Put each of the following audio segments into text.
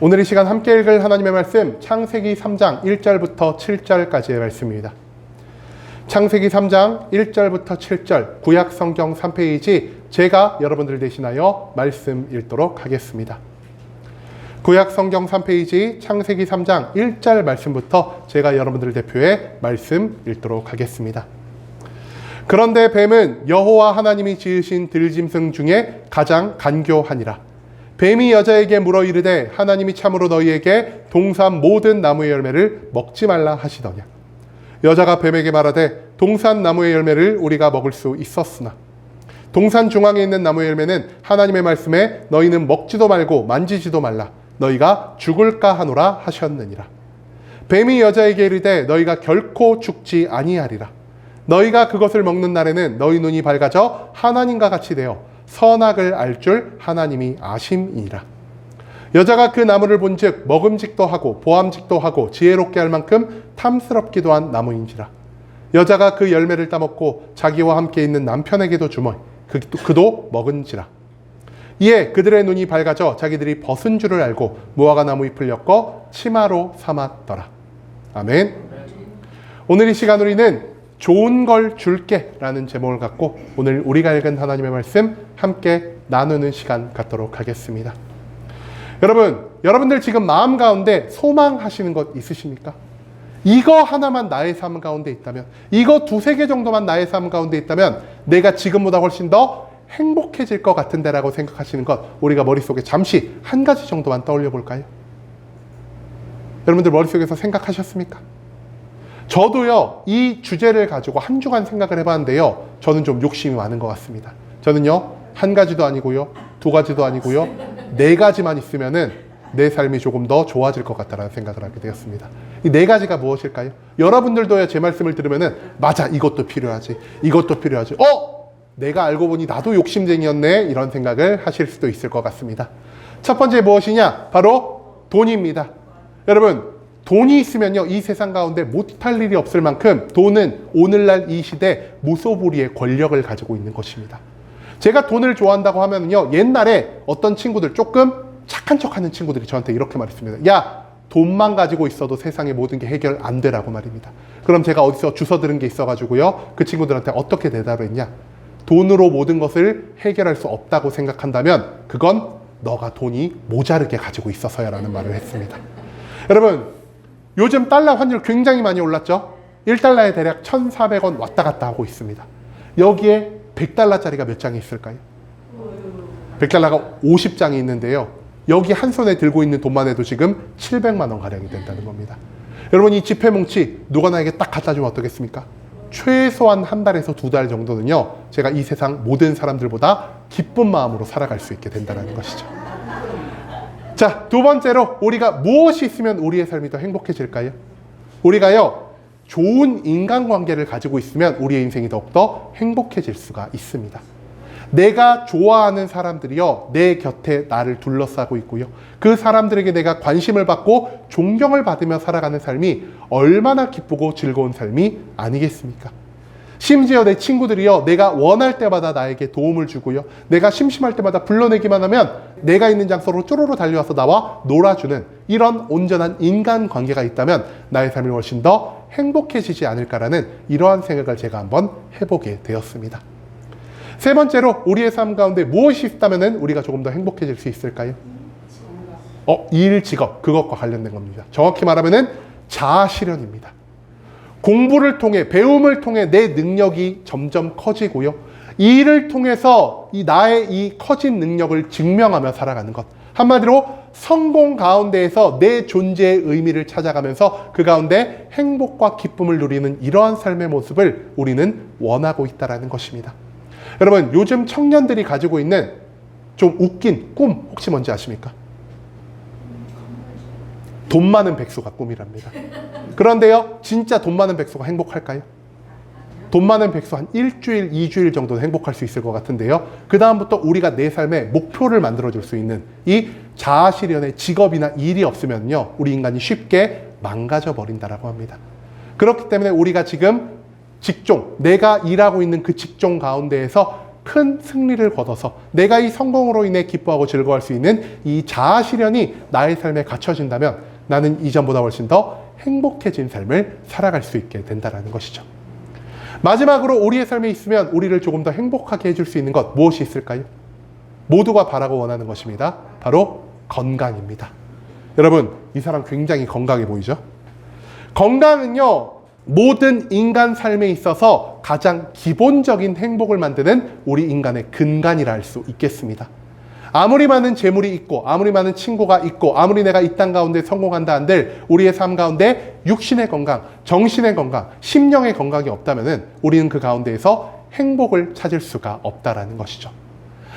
오늘 이 시간 함께 읽을 하나님의 말씀 창세기 3장 1절부터 7절까지의 말씀입니다. 창세기 3장 1절부터 7절 구약 성경 3페이지 제가 여러분들 대신하여 말씀 읽도록 하겠습니다. 구약 성경 3페이지 창세기 3장 1절 말씀부터 제가 여러분들 대표해 말씀 읽도록 하겠습니다. 그런데 뱀은 여호와 하나님이 지으신 들짐승 중에 가장 간교하니라. 뱀이 여자에게 물어 이르되 하나님이 참으로 너희에게 동산 모든 나무의 열매를 먹지 말라 하시더냐. 여자가 뱀에게 말하되 동산 나무의 열매를 우리가 먹을 수 있었으나 동산 중앙에 있는 나무의 열매는 하나님의 말씀에 너희는 먹지도 말고 만지지도 말라 너희가 죽을까 하노라 하셨느니라. 뱀이 여자에게 이르되 너희가 결코 죽지 아니하리라. 너희가 그것을 먹는 날에는 너희 눈이 밝아져 하나님과 같이 되어 선악을 알 줄 하나님이 아심이니라. 여자가 그 나무를 본즉 먹음직도 하고 보암직도 하고 지혜롭게 할 만큼 탐스럽기도 한 나무인지라. 여자가 그 열매를 따먹고 자기와 함께 있는 남편에게도 주매 그도 먹은지라. 이에 그들의 눈이 밝아져 자기들이 벗은 줄을 알고 무화과 나무 잎을 엮어 치마로 삼았더라. 아멘. 오늘 이 시간 우리는 좋은 걸 줄게 라는 제목을 갖고 오늘 우리가 읽은 하나님의 말씀 함께 나누는 시간 갖도록 하겠습니다. 여러분들 지금 마음 가운데 소망하시는 것 있으십니까? 이거 하나만 나의 삶 가운데 있다면, 이거 두세 개 정도만 나의 삶 가운데 있다면 내가 지금보다 훨씬 더 행복해질 것 같은데 라고 생각하시는 것, 우리가 머릿속에 잠시 한 가지 정도만 떠올려 볼까요? 여러분들 머릿속에서 생각하셨습니까? 저도요, 이 주제를 가지고 한 주간 생각을 해봤는데요, 저는 좀 욕심이 많은 것 같습니다. 저는요, 한 가지도 아니고요, 두 가지도 아니고요, 네 가지만 있으면은 내 삶이 조금 더 좋아질 것 같다라는 생각을 하게 되었습니다. 이 네 가지가 무엇일까요? 여러분들도요, 제 말씀을 들으면은, 맞아, 이것도 필요하지, 이것도 필요하지, 내가 알고 보니 나도 욕심쟁이였네, 이런 생각을 하실 수도 있을 것 같습니다. 첫 번째 무엇이냐? 바로 돈입니다. 여러분, 돈이 있으면요, 이 세상 가운데 못할 일이 없을 만큼 돈은 오늘날 이 시대 무소불위의 권력을 가지고 있는 것입니다. 제가 돈을 좋아한다고 하면요, 옛날에 어떤 친구들, 조금 착한 척하는 친구들이 저한테 이렇게 말했습니다. 야, 돈만 가지고 있어도 세상의 모든 게 해결 안 되라고 말입니다. 그럼 제가 어디서 주워 들은 게 있어가지고요, 그 친구들한테 어떻게 대답을 했냐? 돈으로 모든 것을 해결할 수 없다고 생각한다면 그건 너가 돈이 모자르게 가지고 있어서야 라는 말을 했습니다. 여러분, 요즘 달러 환율 굉장히 많이 올랐죠? 1달러에 대략 1,400원 왔다 갔다 하고 있습니다. 여기에 100달러짜리가 몇 장이 있을까요? 100달러가 50장이 있는데요. 여기 한 손에 들고 있는 돈만 해도 지금 700만 원 가량이 된다는 겁니다. 여러분, 이 지폐뭉치 누가 나에게 딱 갖다 주면 어떻겠습니까? 최소한 한 달에서 두 달 정도는요, 제가 이 세상 모든 사람들보다 기쁜 마음으로 살아갈 수 있게 된다는 것이죠. 자, 두 번째로 우리가 무엇이 있으면 우리의 삶이 더 행복해질까요? 우리가요, 좋은 인간관계를 가지고 있으면 우리의 인생이 더욱더 행복해질 수가 있습니다. 내가 좋아하는 사람들이요, 내 곁에 나를 둘러싸고 있고요, 그 사람들에게 내가 관심을 받고 존경을 받으며 살아가는 삶이 얼마나 기쁘고 즐거운 삶이 아니겠습니까? 심지어 내 친구들이요, 내가 원할 때마다 나에게 도움을 주고요, 내가 심심할 때마다 불러내기만 하면 내가 있는 장소로 쭈루루 달려와서 나와 놀아주는 이런 온전한 인간관계가 있다면 나의 삶이 훨씬 더 행복해지지 않을까라는 이러한 생각을 제가 한번 해보게 되었습니다. 세 번째로 우리의 삶 가운데 무엇이 있다면 우리가 조금 더 행복해질 수 있을까요? 일, 직업, 그것과 관련된 겁니다. 정확히 말하면 자아실현입니다. 공부를 통해, 배움을 통해 내 능력이 점점 커지고요, 이 일을 통해서 나의 이 커진 능력을 증명하며 살아가는 것, 한마디로 성공 가운데에서 내 존재의 의미를 찾아가면서 그 가운데 행복과 기쁨을 누리는 이러한 삶의 모습을 우리는 원하고 있다는 것입니다. 여러분, 요즘 청년들이 가지고 있는 좀 웃긴 꿈 혹시 뭔지 아십니까? 돈 많은 백수가 꿈이랍니다. 그런데요, 진짜 돈 많은 백수가 행복할까요? 돈 많은 백수 한 일주일, 2주일 정도는 행복할 수 있을 것 같은데요, 그 다음부터 우리가 내 삶의 목표를 만들어줄 수 있는 이 자아실현의 직업이나 일이 없으면요, 우리 인간이 쉽게 망가져 버린다라고 합니다. 그렇기 때문에 우리가 지금 직종, 내가 일하고 있는 그 직종 가운데에서 큰 승리를 거둬서 내가 이 성공으로 인해 기뻐하고 즐거워할 수 있는 이 자아 실현이 나의 삶에 갖춰진다면 나는 이전보다 훨씬 더 행복해진 삶을 살아갈 수 있게 된다는 것이죠. 마지막으로 우리의 삶에 있으면 우리를 조금 더 행복하게 해줄 수 있는 것 무엇이 있을까요? 모두가 바라고 원하는 것입니다. 바로 건강입니다. 여러분, 이 사람 굉장히 건강해 보이죠? 건강은요, 모든 인간 삶에 있어서 가장 기본적인 행복을 만드는 우리 인간의 근간이라 할 수 있겠습니다. 아무리 많은 재물이 있고 아무리 많은 친구가 있고 아무리 내가 이 땅 가운데 성공한다 한들 우리의 삶 가운데 육신의 건강, 정신의 건강, 심령의 건강이 없다면 우리는 그 가운데에서 행복을 찾을 수가 없다라는 것이죠.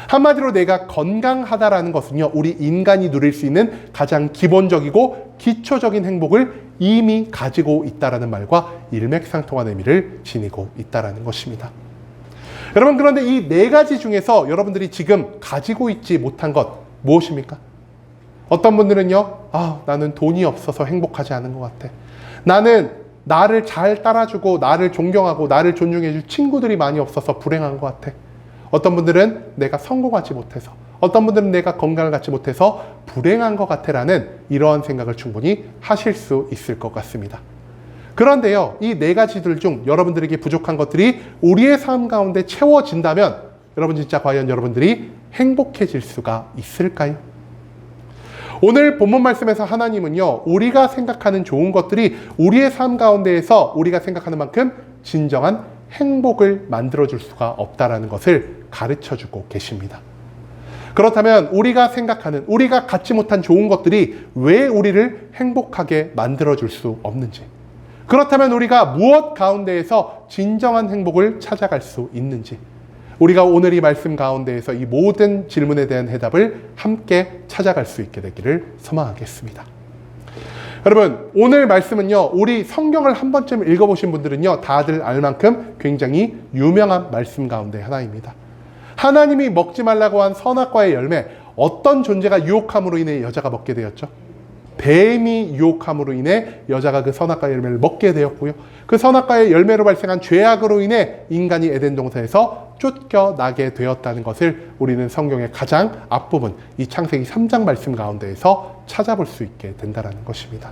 한마디로 내가 건강하다라는 것은요, 우리 인간이 누릴 수 있는 가장 기본적이고 기초적인 행복을 이미 가지고 있다라는 말과 일맥상통한 의미를 지니고 있다라는 것입니다. 여러분, 그런데 이 네 가지 중에서 여러분들이 지금 가지고 있지 못한 것 무엇입니까? 어떤 분들은요, 나는 돈이 없어서 행복하지 않은 것 같아. 나는 나를 잘 따라주고 나를 존경하고 나를 존중해줄 친구들이 많이 없어서 불행한 것 같아. 어떤 분들은 내가 성공하지 못해서, 어떤 분들은 내가 건강을 갖지 못해서 불행한 것 같아라는 이러한 생각을 충분히 하실 수 있을 것 같습니다. 그런데요, 이 네 가지들 중 여러분들에게 부족한 것들이 우리의 삶 가운데 채워진다면 여러분 진짜 과연 여러분들이 행복해질 수가 있을까요? 오늘 본문 말씀에서 하나님은요, 우리가 생각하는 좋은 것들이 우리의 삶 가운데에서 우리가 생각하는 만큼 진정한 행복을 만들어줄 수가 없다라는 것을 가르쳐주고 계십니다. 그렇다면 우리가 생각하는, 우리가 갖지 못한 좋은 것들이 왜 우리를 행복하게 만들어줄 수 없는지, 그렇다면 우리가 무엇 가운데에서 진정한 행복을 찾아갈 수 있는지, 우리가 오늘 이 말씀 가운데에서 이 모든 질문에 대한 해답을 함께 찾아갈 수 있게 되기를 소망하겠습니다. 여러분, 오늘 말씀은요, 우리 성경을 한 번쯤 읽어보신 분들은요, 다들 알 만큼 굉장히 유명한 말씀 가운데 하나입니다. 하나님이 먹지 말라고 한 선악과의 열매, 어떤 존재가 유혹함으로 인해 여자가 먹게 되었죠? 뱀이 유혹함으로 인해 여자가 그 선악과의 열매를 먹게 되었고요. 그 선악과의 열매로 발생한 죄악으로 인해 인간이 에덴 동산에서 쫓겨나게 되었다는 것을 우리는 성경의 가장 앞부분, 이 창세기 3장 말씀 가운데에서 찾아볼 수 있게 된다는 것입니다.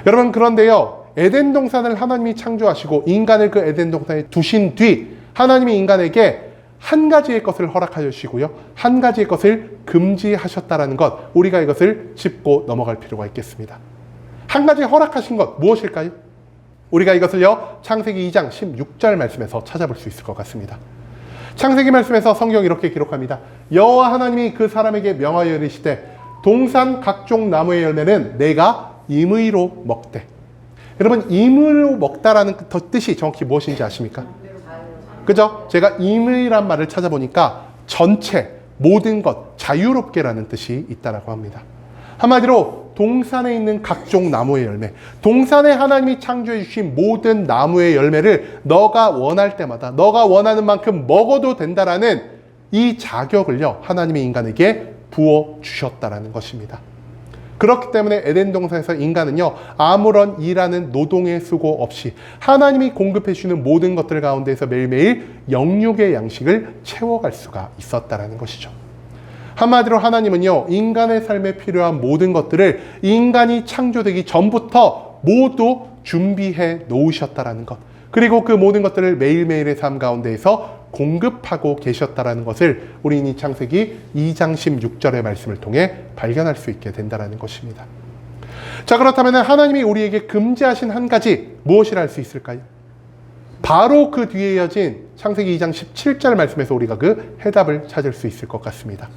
여러분, 그런데요, 에덴 동산을 하나님이 창조하시고 인간을 그 에덴 동산에 두신 뒤 하나님이 인간에게 한 가지의 것을 허락하여 주시고요, 한 가지의 것을 금지하셨다라는 것, 우리가 이것을 짚고 넘어갈 필요가 있겠습니다. 한 가지 허락하신 것 무엇일까요? 우리가 이것을요, 창세기 2장 16절 말씀에서 찾아볼 수 있을 것 같습니다. 창세기 말씀에서 성경이 이렇게 기록합니다. 여호와 하나님이 그 사람에게 명하여 이르시되 동산 각종 나무의 열매는 내가 임의로 먹되. 여러분, 임의로 먹다라는 뜻이 정확히 무엇인지 아십니까? 그죠? 제가 임의란 말을 찾아보니까 전체, 모든 것, 자유롭게라는 뜻이 있다라고 합니다. 한마디로 동산에 있는 각종 나무의 열매, 동산에 하나님이 창조해 주신 모든 나무의 열매를 너가 원할 때마다, 너가 원하는 만큼 먹어도 된다라는 이 자격을요, 하나님이 인간에게 부어주셨다라는 것입니다. 그렇기 때문에 에덴 동산에서 인간은요, 아무런 일하는 노동의 수고 없이 하나님이 공급해 주는 모든 것들 가운데서 매일매일 영육의 양식을 채워갈 수가 있었다라는 것이죠. 한마디로 하나님은요, 인간의 삶에 필요한 모든 것들을 인간이 창조되기 전부터 모두 준비해 놓으셨다라는 것, 그리고 그 모든 것들을 매일매일의 삶 가운데에서 공급하고 계셨다라는 것을 우리는 이 창세기 2장 16절의 말씀을 통해 발견할 수 있게 된다는 것입니다. 자, 그렇다면 하나님이 우리에게 금지하신 한 가지 무엇이라 할 수 있을까요? 바로 그 뒤에 이어진 창세기 2장 17절 말씀에서 우리가 그 해답을 찾을 수 있을 것 같습니다.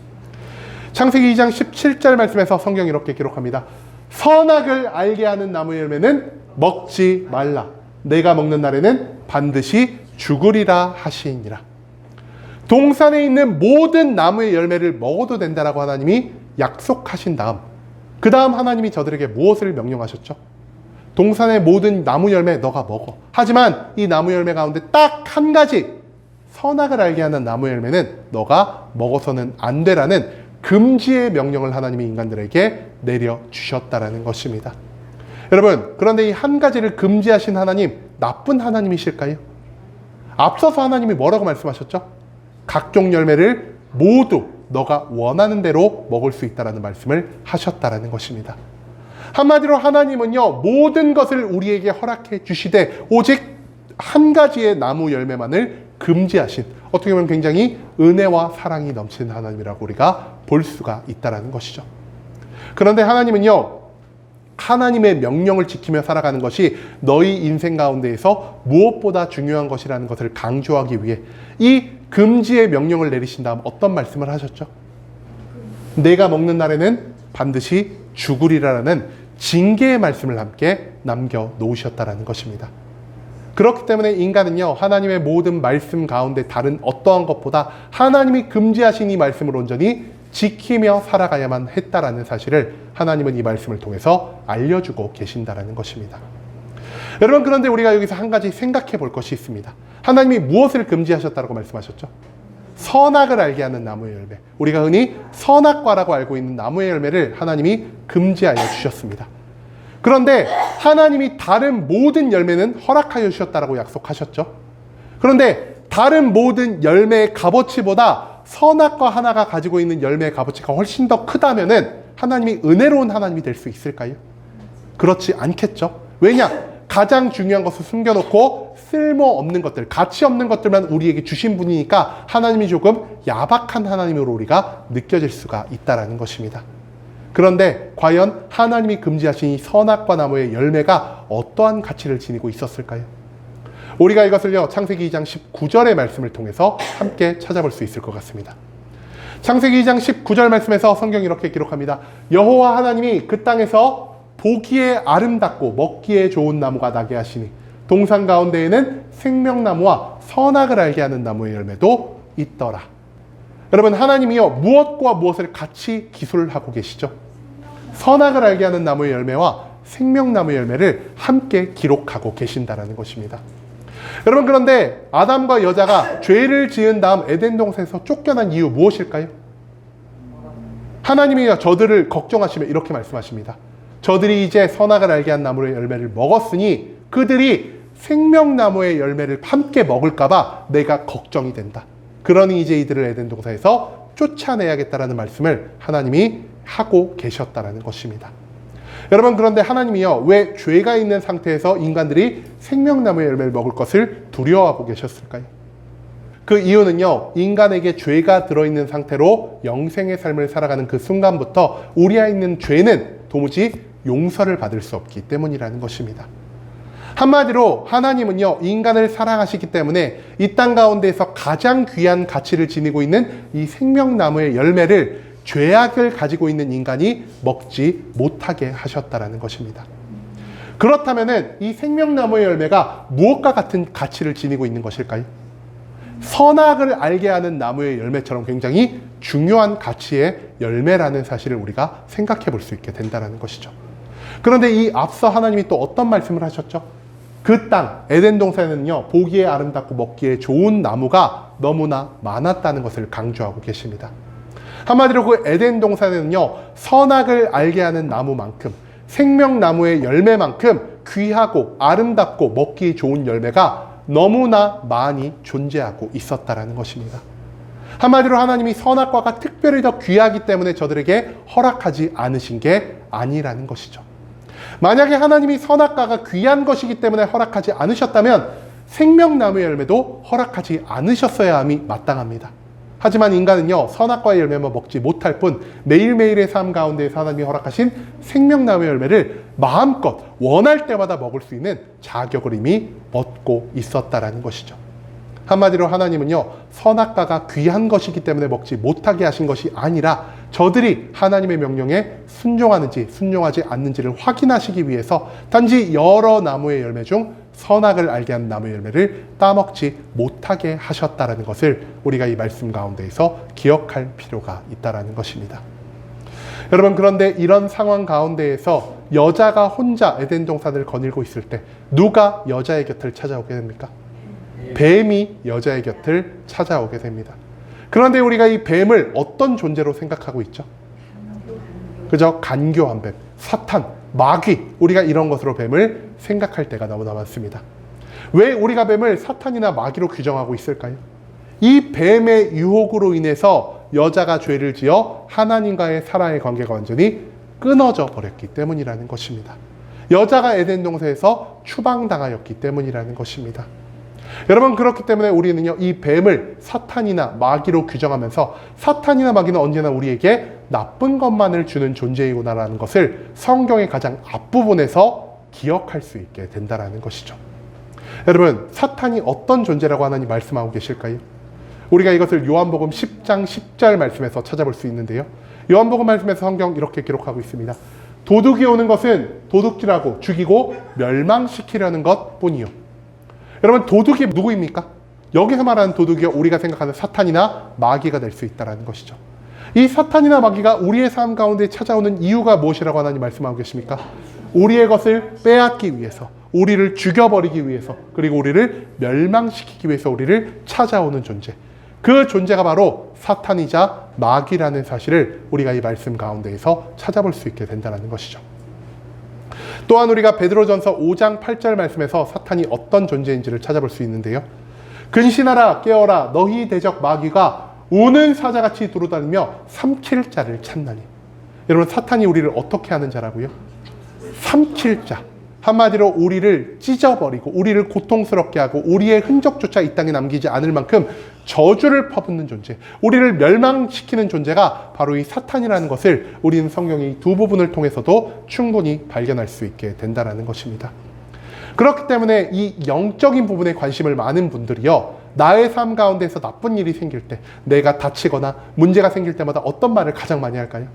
창세기 2장 17절 말씀에서 성경이 이렇게 기록합니다. 선악을 알게 하는 나무의 열매는 먹지 말라. 내가 먹는 날에는 반드시 죽으리라 하시니라. 동산에 있는 모든 나무의 열매를 먹어도 된다라고 하나님이 약속하신 다음, 그 다음 하나님이 저들에게 무엇을 명령하셨죠? 동산의 모든 나무 열매 너가 먹어. 하지만 이 나무 열매 가운데 딱 한 가지, 선악을 알게 하는 나무 열매는 너가 먹어서는 안 되라는 금지의 명령을 하나님이 인간들에게 내려주셨다라는 것입니다. 여러분, 그런데 이 한 가지를 금지하신 하나님, 나쁜 하나님이실까요? 앞서서 하나님이 뭐라고 말씀하셨죠? 각종 열매를 모두 너가 원하는 대로 먹을 수 있다라는 말씀을 하셨다라는 것입니다. 한마디로 하나님은요, 모든 것을 우리에게 허락해 주시되 오직 한 가지의 나무 열매만을 금지하신, 어떻게 보면 굉장히 은혜와 사랑이 넘치는 하나님이라고 우리가 볼 수가 있다라는 것이죠. 그런데 하나님은요, 하나님의 명령을 지키며 살아가는 것이 너희 인생 가운데에서 무엇보다 중요한 것이라는 것을 강조하기 위해 이 금지의 명령을 내리신 다음 어떤 말씀을 하셨죠? 내가 먹는 날에는 반드시 죽으리라는 징계의 말씀을 함께 남겨놓으셨다라는 것입니다. 그렇기 때문에 인간은요, 하나님의 모든 말씀 가운데 다른 어떠한 것보다 하나님이 금지하신 이 말씀을 온전히 지키며 살아가야만 했다라는 사실을 하나님은 이 말씀을 통해서 알려주고 계신다라는 것입니다. 여러분, 그런데 우리가 여기서 한 가지 생각해 볼 것이 있습니다. 하나님이 무엇을 금지하셨다고 말씀하셨죠? 선악을 알게 하는 나무의 열매. 우리가 흔히 선악과라고 알고 있는 나무의 열매를 하나님이 금지하여 주셨습니다. 그런데 하나님이 다른 모든 열매는 허락하여 주셨다라고 약속하셨죠. 그런데 다른 모든 열매의 값어치보다 선악과 하나가 가지고 있는 열매의 값어치가 훨씬 더 크다면은 하나님이 은혜로운 하나님이 될 수 있을까요? 그렇지 않겠죠. 왜냐? 가장 중요한 것을 숨겨놓고 쓸모없는 것들, 가치 없는 것들만 우리에게 주신 분이니까 하나님이 조금 야박한 하나님으로 우리가 느껴질 수가 있다는 것입니다. 그런데 과연 하나님이 금지하신 이 선악과 나무의 열매가 어떠한 가치를 지니고 있었을까요? 우리가 이것을요, 창세기 2장 19절의 말씀을 통해서 함께 찾아볼 수 있을 것 같습니다. 창세기 2장 19절 말씀에서 성경이 이렇게 기록합니다. 여호와 하나님이 그 땅에서 보기에 아름답고 먹기에 좋은 나무가 나게 하시니 동산 가운데에는 생명나무와 선악을 알게 하는 나무의 열매도 있더라. 여러분, 하나님이요, 무엇과 무엇을 같이 기술하고 계시죠? 선악을 알게 하는 나무의 열매와 생명나무의 열매를 함께 기록하고 계신다라는 것입니다. 여러분, 그런데 아담과 여자가 죄를 지은 다음 에덴 동산에서 쫓겨난 이유 무엇일까요? 하나님이 저들을 걱정하시며 이렇게 말씀하십니다. 저들이 이제 선악을 알게 한 나무의 열매를 먹었으니 그들이 생명나무의 열매를 함께 먹을까봐 내가 걱정이 된다. 그러니 이제 이들을 에덴 동산에서 쫓아내야겠다라는 말씀을 하나님이 하고 계셨다라는 것입니다. 여러분, 그런데 하나님이요, 왜 죄가 있는 상태에서 인간들이 생명나무의 열매를 먹을 것을 두려워하고 계셨을까요? 그 이유는요, 인간에게 죄가 들어있는 상태로 영생의 삶을 살아가는 그 순간부터 우리 안에 있는 죄는 도무지 용서를 받을 수 없기 때문이라는 것입니다. 한마디로 하나님은요, 인간을 사랑하시기 때문에 이 땅 가운데에서 가장 귀한 가치를 지니고 있는 이 생명나무의 열매를 죄악을 가지고 있는 인간이 먹지 못하게 하셨다라는 것입니다. 그렇다면은 이 생명나무의 열매가 무엇과 같은 가치를 지니고 있는 것일까요? 선악을 알게 하는 나무의 열매처럼 굉장히 중요한 가치의 열매라는 사실을 우리가 생각해 볼 수 있게 된다는 것이죠. 그런데 이 앞서 하나님이 또 어떤 말씀을 하셨죠? 그 땅, 에덴 동산에는요, 보기에 아름답고 먹기에 좋은 나무가 너무나 많았다는 것을 강조하고 계십니다. 한마디로 그 에덴 동산에는요, 선악을 알게 하는 나무만큼, 생명나무의 열매만큼 귀하고 아름답고 먹기 좋은 열매가 너무나 많이 존재하고 있었다라는 것입니다. 한마디로 하나님이 선악과가 특별히 더 귀하기 때문에 저들에게 허락하지 않으신 게 아니라는 것이죠. 만약에 하나님이 선악과가 귀한 것이기 때문에 허락하지 않으셨다면 생명나무의 열매도 허락하지 않으셨어야 함이 마땅합니다. 하지만 인간은요, 선악과의 열매만 먹지 못할 뿐 매일매일의 삶 가운데에서 하나님이 허락하신 생명나무의 열매를 마음껏 원할 때마다 먹을 수 있는 자격을 이미 얻고 있었다라는 것이죠. 한마디로 하나님은요, 선악과가 귀한 것이기 때문에 먹지 못하게 하신 것이 아니라 저들이 하나님의 명령에 순종하는지 순종하지 않는지를 확인하시기 위해서 단지 여러 나무의 열매 중 선악을 알게 하는 나무의 열매를 따먹지 못하게 하셨다라는 것을 우리가 이 말씀 가운데에서 기억할 필요가 있다라는 것입니다. 여러분, 그런데 이런 상황 가운데에서 여자가 혼자 에덴 동산을 거닐고 있을 때 누가 여자의 곁을 찾아오게 됩니까? 뱀이 여자의 곁을 찾아오게 됩니다. 그런데 우리가 이 뱀을 어떤 존재로 생각하고 있죠? 그저 간교한 뱀, 사탄, 마귀, 우리가 이런 것으로 뱀을 생각할 때가 너무나 많습니다. 왜 우리가 뱀을 사탄이나 마귀로 규정하고 있을까요? 이 뱀의 유혹으로 인해서 여자가 죄를 지어 하나님과의 사랑의 관계가 완전히 끊어져 버렸기 때문이라는 것입니다. 여자가 에덴 동산에서 추방당하였기 때문이라는 것입니다. 여러분, 그렇기 때문에 우리는요, 이 뱀을 사탄이나 마귀로 규정하면서 사탄이나 마귀는 언제나 우리에게 나쁜 것만을 주는 존재이구나라는 것을 성경의 가장 앞부분에서 기억할 수 있게 된다는 것이죠. 여러분, 사탄이 어떤 존재라고 하나님 말씀하고 계실까요? 우리가 이것을 요한복음 10장 10절 말씀에서 찾아볼 수 있는데요. 요한복음 말씀에서 성경 이렇게 기록하고 있습니다. 도둑이 오는 것은 도둑질하고 죽이고 멸망시키려는 것뿐이요. 여러분, 도둑이 누구입니까? 여기서 말하는 도둑이 우리가 생각하는 사탄이나 마귀가 될 수 있다는 것이죠. 이 사탄이나 마귀가 우리의 삶 가운데 찾아오는 이유가 무엇이라고 하나님 말씀하고 계십니까? 우리의 것을 빼앗기 위해서, 우리를 죽여버리기 위해서, 그리고 우리를 멸망시키기 위해서 우리를 찾아오는 존재. 그 존재가 바로 사탄이자 마귀라는 사실을 우리가 이 말씀 가운데에서 찾아볼 수 있게 된다는 것이죠. 또한 우리가 베드로전서 5장 8절 말씀에서 사탄이 어떤 존재인지를 찾아볼 수 있는데요. 근신하라 깨어라 너희 대적 마귀가 우는 사자같이 두루다니며 삼킬 자를 찾나니. 여러분, 사탄이 우리를 어떻게 하는 자라고요? 삼킬 자. 한마디로 우리를 찢어버리고 우리를 고통스럽게 하고 우리의 흔적조차 이 땅에 남기지 않을 만큼 저주를 퍼붓는 존재, 우리를 멸망시키는 존재가 바로 이 사탄이라는 것을 우리는 성경의 두 부분을 통해서도 충분히 발견할 수 있게 된다는 것입니다. 그렇기 때문에 이 영적인 부분에 관심을 많은 분들이요, 나의 삶 가운데서 나쁜 일이 생길 때, 내가 다치거나 문제가 생길 때마다 어떤 말을 가장 많이 할까요?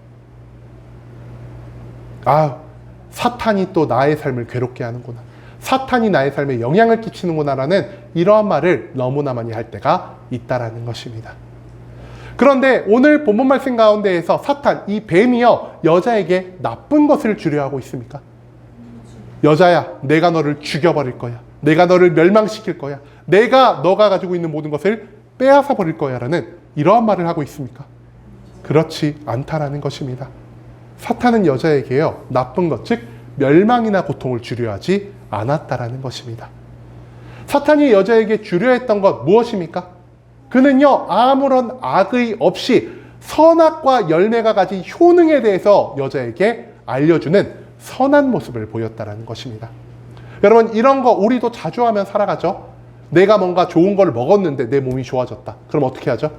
사탄이 또 나의 삶을 괴롭게 하는구나, 사탄이 나의 삶에 영향을 끼치는구나 라는 이러한 말을 너무나 많이 할 때가 있다라는 것입니다. 그런데 오늘 본문 말씀 가운데에서 사탄, 이 뱀이요, 여자에게 나쁜 것을 주려 하고 있습니까? 여자야, 내가 너를 죽여버릴 거야, 내가 너를 멸망시킬 거야, 내가 너가 가지고 있는 모든 것을 빼앗아 버릴 거야 라는 이러한 말을 하고 있습니까? 그렇지 않다라는 것입니다. 사탄은 여자에게요, 나쁜 것, 즉 멸망이나 고통을 주려 하지 않았다라는 것입니다. 사탄이 여자에게 주려 했던 것 무엇입니까? 그는요, 아무런 악의 없이 선악과 열매가 가진 효능에 대해서 여자에게 알려주는 선한 모습을 보였다라는 것입니다. 여러분, 이런 거 우리도 자주 하면 살아가죠. 내가 뭔가 좋은 걸 먹었는데 내 몸이 좋아졌다. 그럼 어떻게 하죠?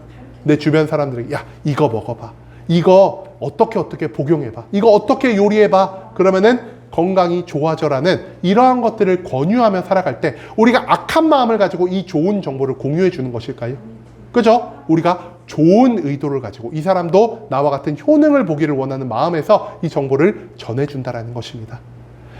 내 주변 사람들에게, 야, 이거 먹어봐, 이거 어떻게 복용해봐, 이거 어떻게 요리해봐, 그러면은 건강이 좋아져라는 이러한 것들을 권유하며 살아갈 때 우리가 악한 마음을 가지고 이 좋은 정보를 공유해 주는 것일까요? 그죠? 우리가 좋은 의도를 가지고 이 사람도 나와 같은 효능을 보기를 원하는 마음에서 이 정보를 전해준다라는 것입니다.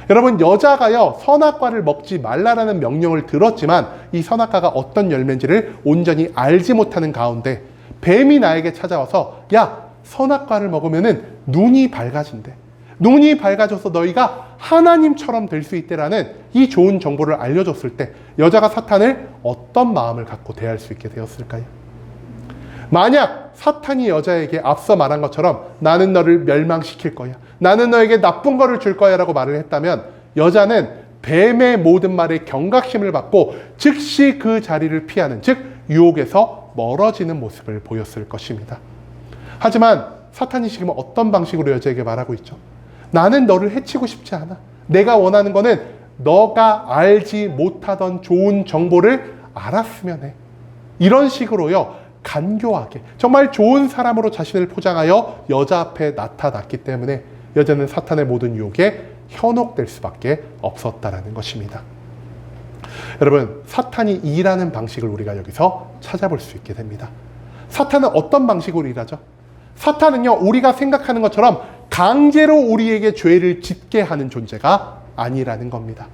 여러분, 여자가요, 선악과를 먹지 말라라는 명령을 들었지만 이 선악과가 어떤 열매인지를 온전히 알지 못하는 가운데 뱀이 나에게 찾아와서, 야, 선악과를 먹으면은 눈이 밝아진대, 눈이 밝아져서 너희가 하나님처럼 될 수 있대라는 이 좋은 정보를 알려줬을 때 여자가 사탄을 어떤 마음을 갖고 대할 수 있게 되었을까요? 만약 사탄이 여자에게 앞서 말한 것처럼 나는 너를 멸망시킬 거야, 나는 너에게 나쁜 거를 줄 거야 라고 말을 했다면 여자는 뱀의 모든 말에 경각심을 받고 즉시 그 자리를 피하는, 즉 유혹에서 멀어지는 모습을 보였을 것입니다. 하지만 사탄이 지금 어떤 방식으로 여자에게 말하고 있죠? 나는 너를 해치고 싶지 않아. 내가 원하는 거는 너가 알지 못하던 좋은 정보를 알았으면 해. 이런 식으로요, 간교하게 정말 좋은 사람으로 자신을 포장하여 여자 앞에 나타났기 때문에 여자는 사탄의 모든 유혹에 현혹될 수밖에 없었다라는 것입니다. 여러분, 사탄이 일하는 방식을 우리가 여기서 찾아볼 수 있게 됩니다. 사탄은 어떤 방식으로 일하죠? 사탄은요, 우리가 생각하는 것처럼 강제로 우리에게 죄를 짓게 하는 존재가 아니라는 겁니다.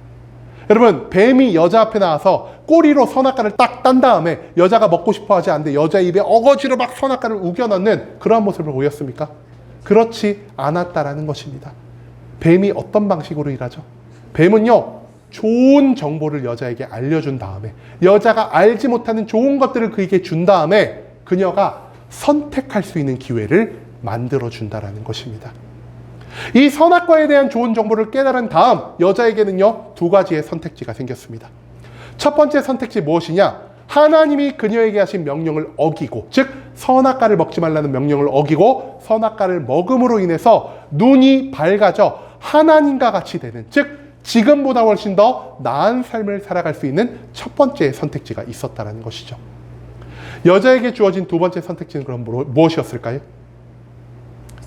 여러분, 뱀이 여자 앞에 나와서 꼬리로 선악과를 딱 딴 다음에 여자가 먹고 싶어 하지 않는데 여자 입에 어거지로 막 선악과를 우겨 넣는 그런 모습을 보였습니까? 그렇지 않았다라는 것입니다. 뱀이 어떤 방식으로 일하죠? 뱀은요, 좋은 정보를 여자에게 알려준 다음에 여자가 알지 못하는 좋은 것들을 그에게 준 다음에 그녀가 선택할 수 있는 기회를 만들어준다라는 것입니다. 이 선악과에 대한 좋은 정보를 깨달은 다음 여자에게는요, 두 가지의 선택지가 생겼습니다. 첫 번째 선택지 무엇이냐? 하나님이 그녀에게 하신 명령을 어기고, 즉 선악과를 먹지 말라는 명령을 어기고 선악과를 먹음으로 인해서 눈이 밝아져 하나님과 같이 되는, 즉 지금보다 훨씬 더 나은 삶을 살아갈 수 있는 첫 번째 선택지가 있었다는 것이죠. 여자에게 주어진 두 번째 선택지는 그럼 무엇이었을까요?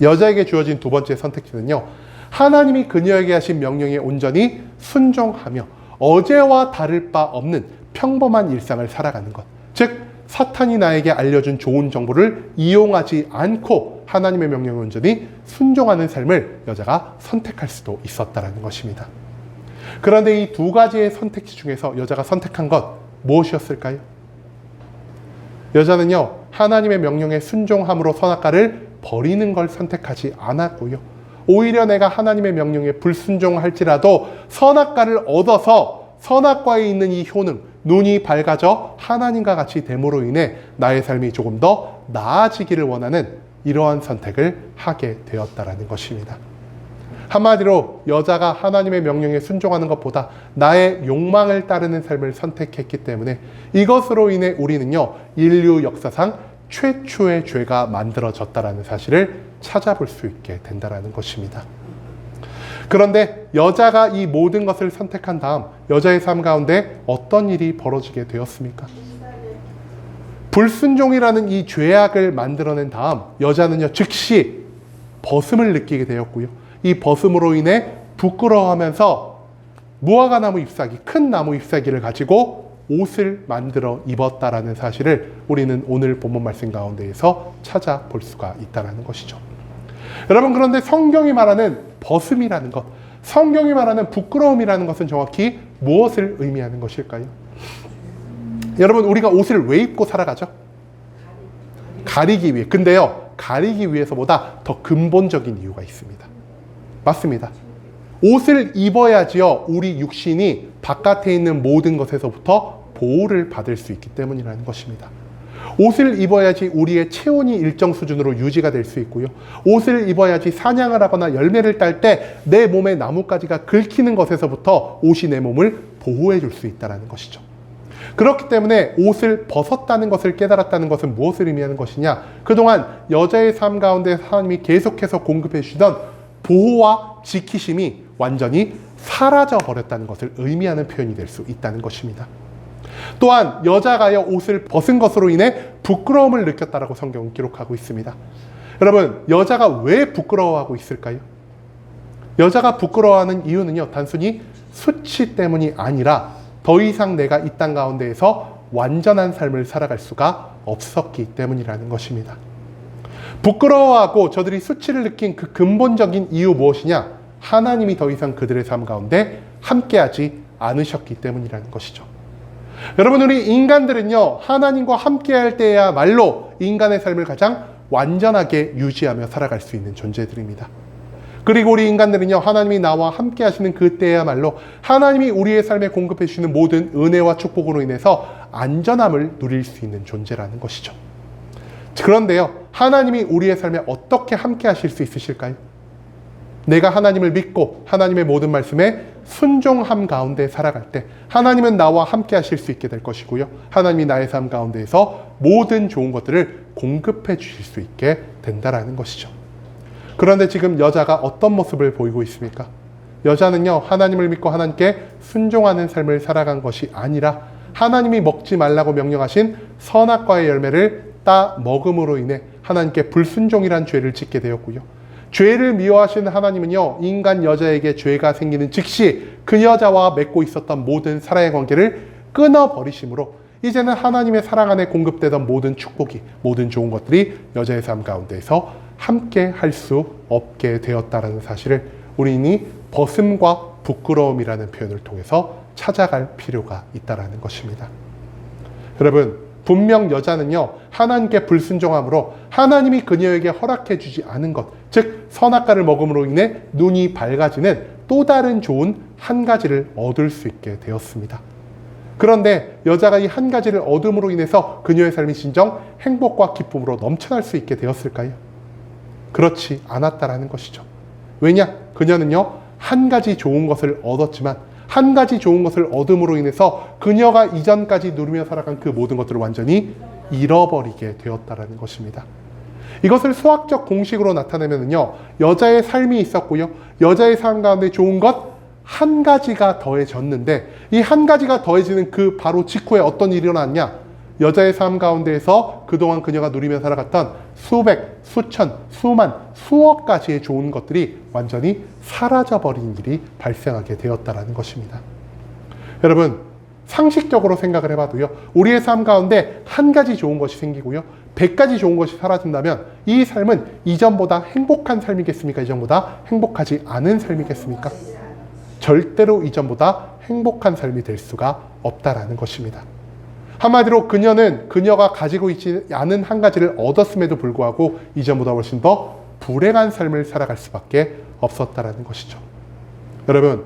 여자에게 주어진 두 번째 선택지는요, 하나님이 그녀에게 하신 명령에 온전히 순종하며 어제와 다를 바 없는 평범한 일상을 살아가는 것. 즉 사탄이 나에게 알려준 좋은 정보를 이용하지 않고 하나님의 명령에 온전히 순종하는 삶을 여자가 선택할 수도 있었다는 것입니다. 그런데 이 두 가지의 선택지 중에서 여자가 선택한 것 무엇이었을까요? 여자는요, 하나님의 명령에 순종함으로 선악과를 버리는 걸 선택하지 않았고요, 오히려 내가 하나님의 명령에 불순종할지라도 선악과를 얻어서 선악과에 있는 이 효능, 눈이 밝아져 하나님과 같이 됨으로 인해 나의 삶이 조금 더 나아지기를 원하는 이러한 선택을 하게 되었다는 것입니다. 한마디로 여자가 하나님의 명령에 순종하는 것보다 나의 욕망을 따르는 삶을 선택했기 때문에 이것으로 인해 우리는요, 인류 역사상 최초의 죄가 만들어졌다는 사실을 찾아볼 수 있게 된다는 것입니다. 그런데 여자가 이 모든 것을 선택한 다음 여자의 삶 가운데 어떤 일이 벌어지게 되었습니까? 불순종이라는 이 죄악을 만들어낸 다음 여자는요, 즉시 벗음을 느끼게 되었고요, 이 벗음으로 인해 부끄러워하면서 무화과 나무 잎사귀, 큰 나무 잎사귀를 가지고 옷을 만들어 입었다라는 사실을 우리는 오늘 본문 말씀 가운데에서 찾아볼 수가 있다는 것이죠. 여러분, 그런데 성경이 말하는 벗음이라는 것, 성경이 말하는 부끄러움이라는 것은 정확히 무엇을 의미하는 것일까요? 여러분, 우리가 옷을 왜 입고 살아가죠? 가리기 위해. 근데요, 가리기 위해서보다 더 근본적인 이유가 있습니다. 맞습니다. 옷을 입어야지요, 우리 육신이 바깥에 있는 모든 것에서부터 보호를 받을 수 있기 때문이라는 것입니다. 옷을 입어야지 우리의 체온이 일정 수준으로 유지가 될 수 있고요, 옷을 입어야지 사냥을 하거나 열매를 딸 때 내 몸에 나뭇가지가 긁히는 것에서부터 옷이 내 몸을 보호해 줄 수 있다는 것이죠. 그렇기 때문에 옷을 벗었다는 것을 깨달았다는 것은 무엇을 의미하는 것이냐? 그동안 여자의 삶 가운데 하나님이 계속해서 공급해 주시던 보호와 지키심이 완전히 사라져 버렸다는 것을 의미하는 표현이 될 수 있다는 것입니다. 또한 여자가요, 옷을 벗은 것으로 인해 부끄러움을 느꼈다라고 성경은 기록하고 있습니다. 여러분, 여자가 왜 부끄러워하고 있을까요? 여자가 부끄러워하는 이유는요, 단순히 수치 때문이 아니라 더 이상 내가 이 땅 가운데에서 완전한 삶을 살아갈 수가 없었기 때문이라는 것입니다. 부끄러워하고 저들이 수치를 느낀 그 근본적인 이유 무엇이냐? 하나님이 더 이상 그들의 삶 가운데 함께하지 않으셨기 때문이라는 것이죠. 여러분, 우리 인간들은요, 하나님과 함께할 때야말로 인간의 삶을 가장 완전하게 유지하며 살아갈 수 있는 존재들입니다. 그리고 우리 인간들은요, 하나님이 나와 함께 하시는 그때야말로 하나님이 우리의 삶에 공급해 주시는 모든 은혜와 축복으로 인해서 안전함을 누릴 수 있는 존재라는 것이죠. 그런데요, 하나님이 우리의 삶에 어떻게 함께 하실 수 있으실까요? 내가 하나님을 믿고 하나님의 모든 말씀에 순종함 가운데 살아갈 때 하나님은 나와 함께 하실 수 있게 될 것이고요, 하나님이 나의 삶 가운데에서 모든 좋은 것들을 공급해 주실 수 있게 된다는 것이죠. 그런데 지금 여자가 어떤 모습을 보이고 있습니까? 여자는요, 하나님을 믿고 하나님께 순종하는 삶을 살아간 것이 아니라 하나님이 먹지 말라고 명령하신 선악과의 열매를 따 먹음으로 인해 하나님께 불순종이란 죄를 짓게 되었고요, 죄를 미워하시는 하나님은요, 인간 여자에게 죄가 생기는 즉시 그 여자와 맺고 있었던 모든 사랑의 관계를 끊어버리심으로 이제는 하나님의 사랑 안에 공급되던 모든 축복이, 모든 좋은 것들이 여자의 삶 가운데에서 함께 할 수 없게 되었다는 사실을 우리는 벗음과 부끄러움이라는 표현을 통해서 찾아갈 필요가 있다는 것입니다. 여러분, 분명 여자는요, 하나님께 불순종함으로 하나님이 그녀에게 허락해 주지 않은 것, 즉 선악과를 먹음으로 인해 눈이 밝아지는 또 다른 좋은 한 가지를 얻을 수 있게 되었습니다. 그런데 여자가 이 한 가지를 얻음으로 인해서 그녀의 삶이 진정 행복과 기쁨으로 넘쳐날 수 있게 되었을까요? 그렇지 않았다라는 것이죠. 왜냐? 그녀는요, 한 가지 좋은 것을 얻었지만 한 가지 좋은 것을 얻음으로 인해서 그녀가 이전까지 누리며 살아간 그 모든 것들을 완전히 잃어버리게 되었다라는 것입니다. 이것을 수학적 공식으로 나타내면요, 여자의 삶이 있었고요, 여자의 삶 가운데 좋은 것 한 가지가 더해졌는데, 이 한 가지가 더해지는 그 바로 직후에 어떤 일이 일어났냐? 여자의 삶 가운데에서 그동안 그녀가 누리며 살아갔던 수백, 수천, 수만, 수억 가지의 좋은 것들이 완전히 사라져버린 일이 발생하게 되었다는 것입니다. 여러분, 상식적으로 생각을 해봐도요, 우리의 삶 가운데 한 가지 좋은 것이 생기고요, 100가지 좋은 것이 사라진다면 이 삶은 이전보다 행복한 삶이겠습니까? 이전보다 행복하지 않은 삶이겠습니까? 절대로 이전보다 행복한 삶이 될 수가 없다라는 것입니다. 한마디로 그녀는 그녀가 가지고 있지 않은 한 가지를 얻었음에도 불구하고 이전보다 훨씬 더 불행한 삶을 살아갈 수밖에 없었다라는 것이죠. 여러분,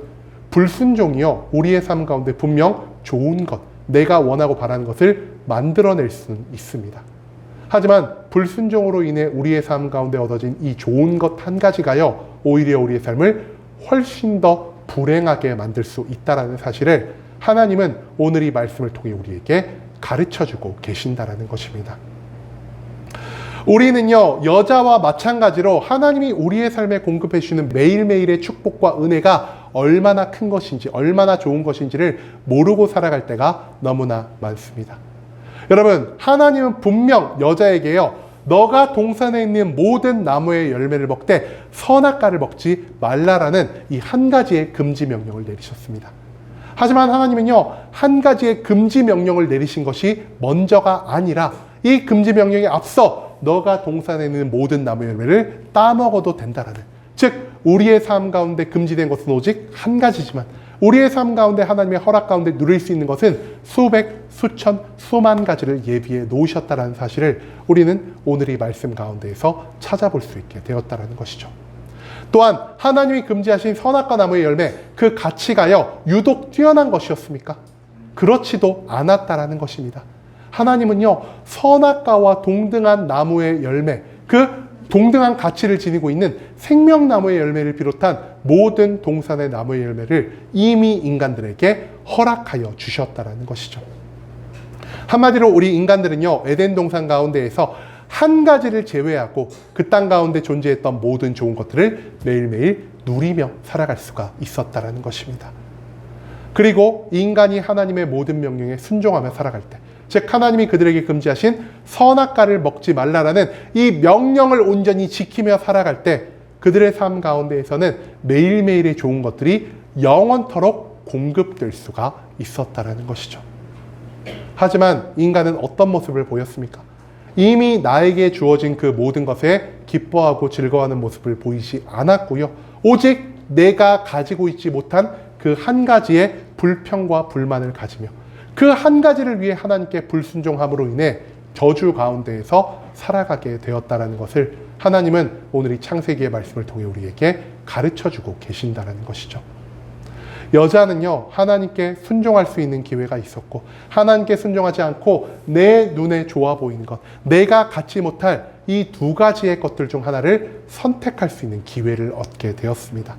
불순종이요, 우리의 삶 가운데 분명 좋은 것, 내가 원하고 바라는 것을 만들어낼 수는 있습니다. 하지만 불순종으로 인해 우리의 삶 가운데 얻어진 이 좋은 것 한 가지가요, 오히려 우리의 삶을 훨씬 더 불행하게 만들 수 있다는 사실을 하나님은 오늘 이 말씀을 통해 우리에게 가르쳐주고 계신다는 것입니다. 우리는요, 여자와 마찬가지로 하나님이 우리의 삶에 공급해 주시는 매일매일의 축복과 은혜가 얼마나 큰 것인지, 얼마나 좋은 것인지를 모르고 살아갈 때가 너무나 많습니다. 여러분, 하나님은 분명 여자에게요, 너가 동산에 있는 모든 나무의 열매를 먹되 선악과를 먹지 말라라는 이 한 가지의 금지 명령을 내리셨습니다. 하지만 하나님은요, 한 가지의 금지 명령을 내리신 것이 먼저가 아니라 이 금지 명령에 앞서 너가 동산에 있는 모든 나무의 열매를 따먹어도 된다라는, 즉 우리의 삶 가운데 금지된 것은 오직 한 가지지만 우리의 삶 가운데 하나님의 허락 가운데 누릴 수 있는 것은 수백, 수천, 수만 가지를 예비해 놓으셨다는 사실을 우리는 오늘 이 말씀 가운데에서 찾아볼 수 있게 되었다는 것이죠. 또한 하나님이 금지하신 선악과 나무의 열매, 그 가치가요, 유독 뛰어난 것이었습니까? 그렇지도 않았다라는 것입니다. 하나님은요, 선악과와 동등한 나무의 열매, 그 동등한 가치를 지니고 있는 생명나무의 열매를 비롯한 모든 동산의 나무의 열매를 이미 인간들에게 허락하여 주셨다는 것이죠. 한마디로 우리 인간들은요, 에덴 동산 가운데에서 한 가지를 제외하고 그 땅 가운데 존재했던 모든 좋은 것들을 매일매일 누리며 살아갈 수가 있었다는 것입니다. 그리고 인간이 하나님의 모든 명령에 순종하며 살아갈 때, 즉 하나님이 그들에게 금지하신 선악과를 먹지 말라라는 이 명령을 온전히 지키며 살아갈 때 그들의 삶 가운데에서는 매일매일의 좋은 것들이 영원토록 공급될 수가 있었다는 것이죠. 하지만 인간은 어떤 모습을 보였습니까? 이미 나에게 주어진 그 모든 것에 기뻐하고 즐거워하는 모습을 보이지 않았고요, 오직 내가 가지고 있지 못한 그 한 가지의 불평과 불만을 가지며 그 한 가지를 위해 하나님께 불순종함으로 인해 저주 가운데에서 살아가게 되었다는 것을 하나님은 오늘 이 창세기의 말씀을 통해 우리에게 가르쳐주고 계신다는 것이죠. 여자는요, 하나님께 순종할 수 있는 기회가 있었고, 하나님께 순종하지 않고 내 눈에 좋아 보이는 것, 내가 갖지 못할 이 두 가지의 것들 중 하나를 선택할 수 있는 기회를 얻게 되었습니다.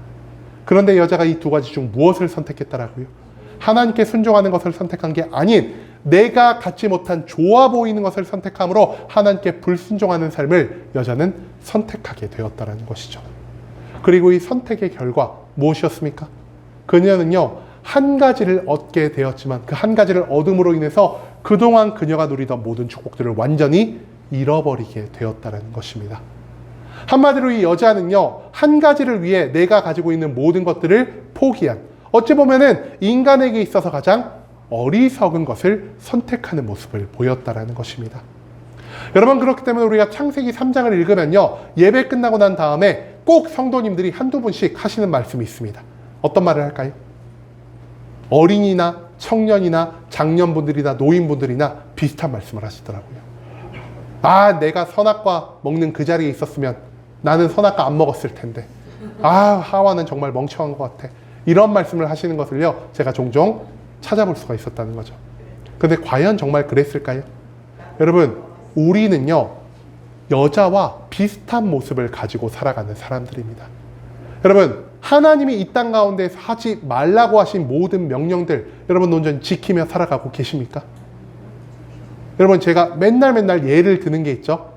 그런데 여자가 이 두 가지 중 무엇을 선택했다라고요? 하나님께 순종하는 것을 선택한 게 아닌 내가 갖지 못한 좋아 보이는 것을 선택함으로 하나님께 불순종하는 삶을 여자는 선택하게 되었다는 것이죠. 그리고 이 선택의 결과 무엇이었습니까? 그녀는요, 한 가지를 얻게 되었지만 그 한 가지를 얻음으로 인해서 그동안 그녀가 누리던 모든 축복들을 완전히 잃어버리게 되었다는 것입니다. 한마디로 이 여자는요, 한 가지를 위해 내가 가지고 있는 모든 것들을 포기한, 어찌 보면은 인간에게 있어서 가장 어리석은 것을 선택하는 모습을 보였다는 것입니다. 여러분, 그렇기 때문에 우리가 창세기 3장을 읽으면요, 예배 끝나고 난 다음에 꼭 성도님들이 한두 분씩 하시는 말씀이 있습니다. 어떤 말을 할까요? 어린이나 청년이나 장년분들이나 노인분들이나 비슷한 말씀을 하시더라고요. 아, 내가 선악과 먹는 그 자리에 있었으면 나는 선악과 안 먹었을 텐데. 아, 하와는 정말 멍청한 것 같아. 이런 말씀을 하시는 것을요, 제가 종종 찾아볼 수가 있었다는 거죠. 근데 과연 정말 그랬을까요? 여러분, 우리는요, 여자와 비슷한 모습을 가지고 살아가는 사람들입니다. 여러분, 하나님이 이 땅 가운데에서 하지 말라고 하신 모든 명령들 여러분 온전히 지키며 살아가고 계십니까? 여러분 제가 맨날 예를 드는 게 있죠.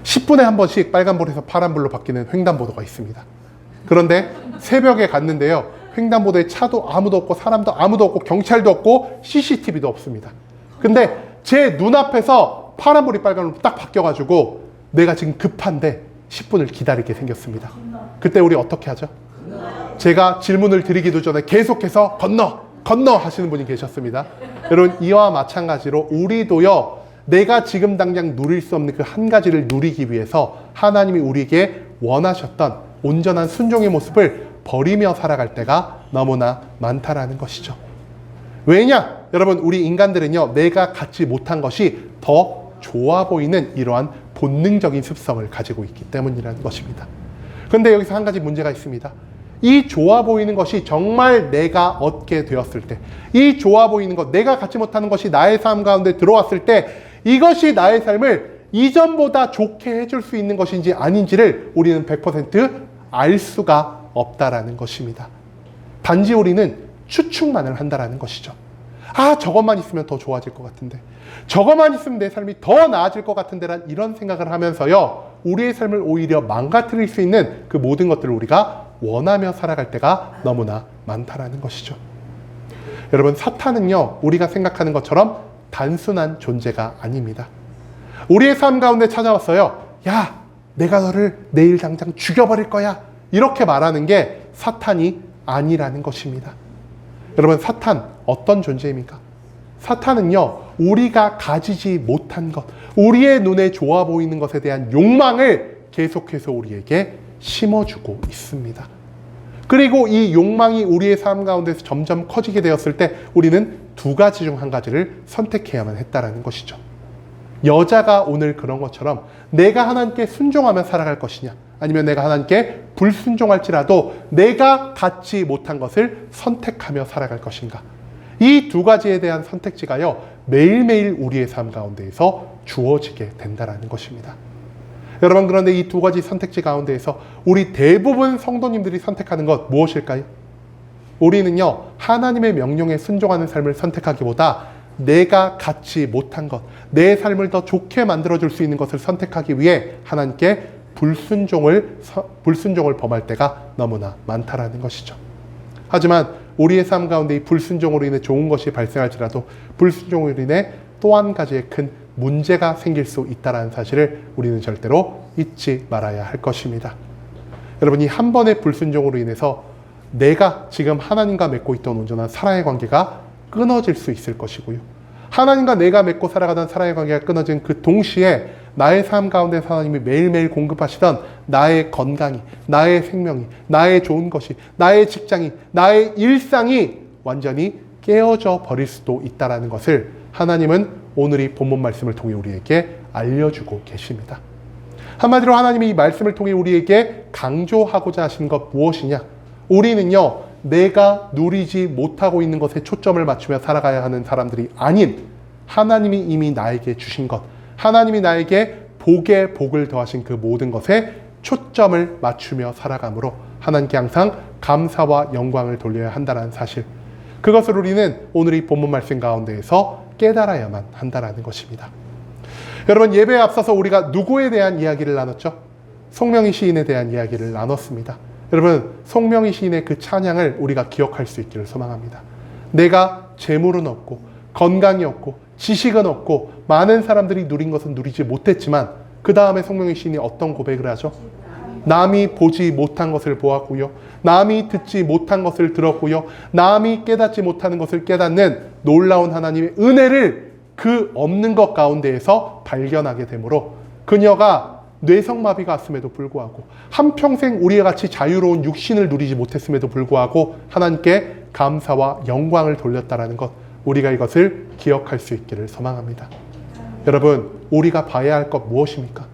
10분에 한 번씩 빨간불에서 파란불로 바뀌는 횡단보도가 있습니다. 그런데 새벽에 갔는데요. 횡단보도에 차도 아무도 없고 사람도 아무도 없고 경찰도 없고 CCTV도 없습니다. 근데 제 눈앞에서 파란불이 빨간불로 딱 바뀌어가지고 내가 지금 급한데 10분을 기다리게 생겼습니다. 그때 우리 어떻게 하죠? 제가 질문을 드리기도 전에 계속해서 건너 하시는 분이 계셨습니다. 여러분 이와 마찬가지로 우리도요. 내가 지금 당장 누릴 수 없는 그 한 가지를 누리기 위해서 하나님이 우리에게 원하셨던 온전한 순종의 모습을 버리며 살아갈 때가 너무나 많다라는 것이죠. 왜냐? 여러분 우리 인간들은요. 내가 갖지 못한 것이 더 좋아 보이는 이러한 본능적인 습성을 가지고 있기 때문이라는 것입니다. 그런데 여기서 한 가지 문제가 있습니다. 이 좋아 보이는 것이 정말 내가 얻게 되었을 때, 이 좋아 보이는 것, 내가 갖지 못하는 것이 나의 삶 가운데 들어왔을 때 이것이 나의 삶을 이전보다 좋게 해줄 수 있는 것인지 아닌지를 우리는 100% 알 수가 없다라는 것입니다. 단지 우리는 추측만을 한다라는 것이죠. 아, 저것만 있으면 더 좋아질 것 같은데, 저것만 있으면 내 삶이 더 나아질 것 같은데란 이런 생각을 하면서요, 우리의 삶을 오히려 망가뜨릴 수 있는 그 모든 것들을 우리가 원하며 살아갈 때가 너무나 많다라는 것이죠. 여러분, 사탄은요, 우리가 생각하는 것처럼 단순한 존재가 아닙니다. 우리의 삶 가운데 찾아왔어요. 야, 내가 너를 내일 당장 죽여버릴 거야. 이렇게 말하는 게 사탄이 아니라는 것입니다. 여러분, 사탄 어떤 존재입니까? 사탄은요, 우리가 가지지 못한 것, 우리의 눈에 좋아 보이는 것에 대한 욕망을 계속해서 우리에게 심어주고 있습니다. 그리고 이 욕망이 우리의 삶 가운데서 점점 커지게 되었을 때 우리는 두 가지 중 한 가지를 선택해야만 했다라는 것이죠. 여자가 오늘 그런 것처럼 내가 하나님께 순종하며 살아갈 것이냐, 아니면 내가 하나님께 불순종할지라도 내가 갖지 못한 것을 선택하며 살아갈 것인가. 이 두 가지에 대한 선택지가요, 매일매일 우리의 삶 가운데에서 주어지게 된다는 것입니다. 여러분, 그런데 이 두 가지 선택지 가운데에서 우리 대부분 성도님들이 선택하는 것 무엇일까요? 우리는요, 하나님의 명령에 순종하는 삶을 선택하기보다 내가 갖지 못한 것, 내 삶을 더 좋게 만들어줄 수 있는 것을 선택하기 위해 하나님께 불순종을 범할 때가 너무나 많다라는 것이죠. 하지만 우리의 삶 가운데 이 불순종으로 인해 좋은 것이 발생할지라도 불순종으로 인해 또 한 가지의 큰 문제가 생길 수 있다는 사실을 우리는 절대로 잊지 말아야 할 것입니다. 여러분, 이 한 번의 불순종으로 인해서 내가 지금 하나님과 맺고 있던 온전한 사랑의 관계가 끊어질 수 있을 것이고요. 하나님과 내가 맺고 살아가던 사랑의 관계가 끊어진 그 동시에 나의 삶 가운데 하나님이 매일매일 공급하시던 나의 건강이, 나의 생명이, 나의 좋은 것이, 나의 직장이, 나의 일상이 완전히 깨어져 버릴 수도 있다는 것을 하나님은 오늘 이 본문 말씀을 통해 우리에게 알려주고 계십니다. 한마디로 하나님이 이 말씀을 통해 우리에게 강조하고자 하시는 것 무엇이냐? 우리는요, 내가 누리지 못하고 있는 것에 초점을 맞추며 살아가야 하는 사람들이 아닌 하나님이 이미 나에게 주신 것, 하나님이 나에게 복에 복을 더하신 그 모든 것에 초점을 맞추며 살아감으로 하나님께 항상 감사와 영광을 돌려야 한다는 사실, 그것을 우리는 오늘 이 본문 말씀 가운데에서 깨달아야만 한다는 것입니다. 여러분, 예배에 앞서서 우리가 누구에 대한 이야기를 나눴죠? 송명희 시인에 대한 이야기를 나눴습니다. 여러분, 송명희 시인의 그 찬양을 우리가 기억할 수 있기를 소망합니다. 내가 재물은 없고 건강이 없고 지식은 없고 많은 사람들이 누린 것은 누리지 못했지만 그 다음에 송명희 시인이 어떤 고백을 하죠? 남이 보지 못한 것을 보았고요, 남이 듣지 못한 것을 들었고요, 남이 깨닫지 못하는 것을 깨닫는 놀라운 하나님의 은혜를 그 없는 것 가운데에서 발견하게 되므로 그녀가 뇌성마비가 왔음에도 불구하고 한평생 우리와 같이 자유로운 육신을 누리지 못했음에도 불구하고 하나님께 감사와 영광을 돌렸다는 것, 우리가 이것을 기억할 수 있기를 소망합니다. 여러분, 우리가 봐야 할 것 무엇입니까?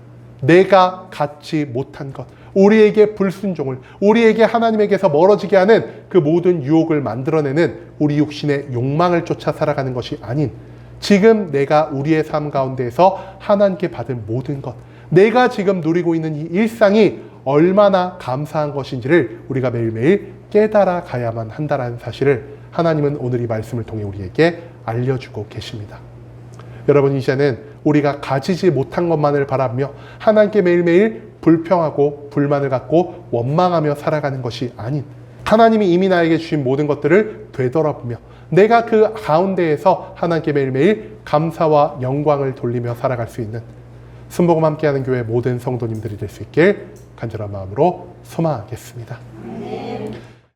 내가 갖지 못한 것, 우리에게 불순종을, 우리에게 하나님에게서 멀어지게 하는 그 모든 유혹을 만들어내는 우리 육신의 욕망을 쫓아 살아가는 것이 아닌 지금 내가 우리의 삶 가운데에서 하나님께 받은 모든 것, 내가 지금 누리고 있는 이 일상이 얼마나 감사한 것인지를 우리가 매일매일 깨달아 가야만 한다는 사실을 하나님은 오늘 이 말씀을 통해 우리에게 알려주고 계십니다. 여러분, 이제는 우리가 가지지 못한 것만을 바라며 하나님께 매일매일 불평하고 불만을 갖고 원망하며 살아가는 것이 아닌, 하나님이 이미 나에게 주신 모든 것들을 되돌아보며 내가 그 가운데에서 하나님께 매일매일 감사와 영광을 돌리며 살아갈 수 있는 순복음 함께하는 교회 모든 성도님들이 될 수 있길 간절한 마음으로 소망하겠습니다.